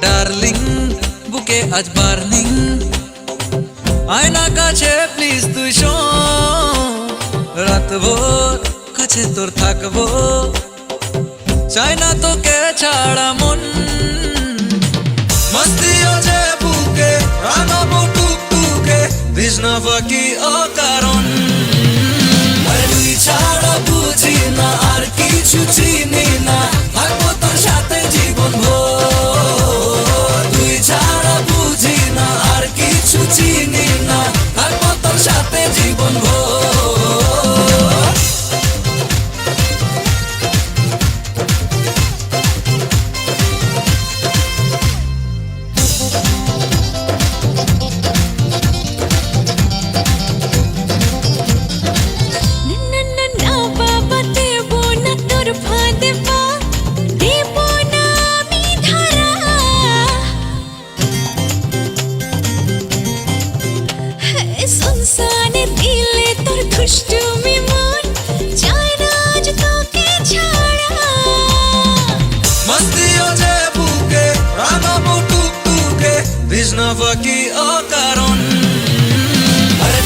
darling বুকে আজ burning আয়না কাছে প্লিজ তুই শোন রাতভর কাছে তোর থাকবো চাই না তোকে ছাড়া মন মস্তিও যে বুকে রাঙাবো টুকটুকে ভিজনা বাকি অকারণ তুই ছাড়া বুঝি না আর কিছু চিনি না থাকবো তোর সাথে জীবন ভোর তুই ছাড়া বুঝি না আর কিছু চিনি না থাকবো তোর সাথে জীবন ভোর ভিজনা বাকি অকারণ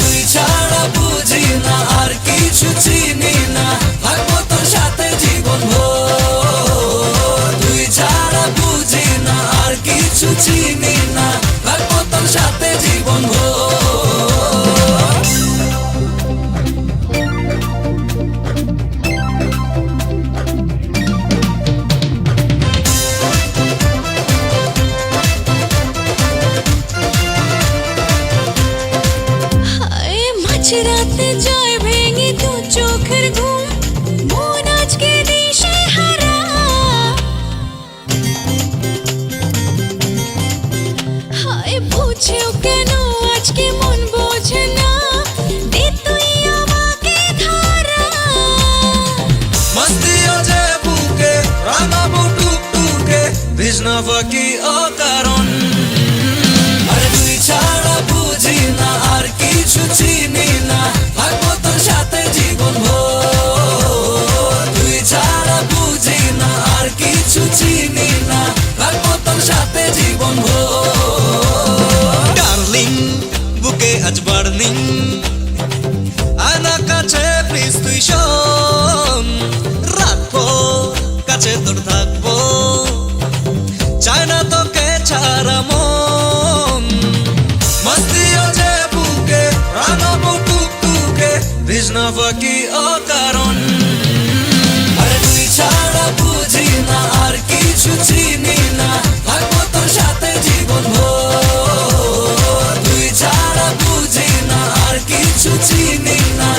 তুই ছাড়া বুঝি না আর কিছু চিনি না থাকবো তোর সাথে জীবন ভোর তুই ছাড়া বুঝি না আর কিছু চিনি না থাকবো তোর সাথে জীবন ভোর রাতে জয় ভেঙে দু চোখের ঘুম মন আজকে দিশে হারা হায় বুঝেও কেন আজকে মন বোঝে না দে তুই আমাকে ধরা মস্তিও যে বুকে রাঙাবো টুকটুকে ভিজনা বাকি অকারণ তুই ছাড়া বুঝি না আর কিছু চিনি না থাকবো তোর সাথে জীবন ভোর তুই ছাড়া বুঝি না আর কিছু চিনি না থাকবো তোর সাথে জীবন ভোর ডার্লিং বুকে আজ বার্নিং আয়না কাছে প্লিজ তুই শোন রাখবো কাছে তোর থাকবো চাই না তোকে ছাড়া মন মস্তিও যে বুকে রাঙাবো টুকটুকে ভিজনা বাকি অকারণ তুই ছাড়া বুঝি না আর কিছু চিনি না থাকবো তোর সাথে জীবন ভোর তুই ছাড়া বুঝি না আর কিছু চিনি না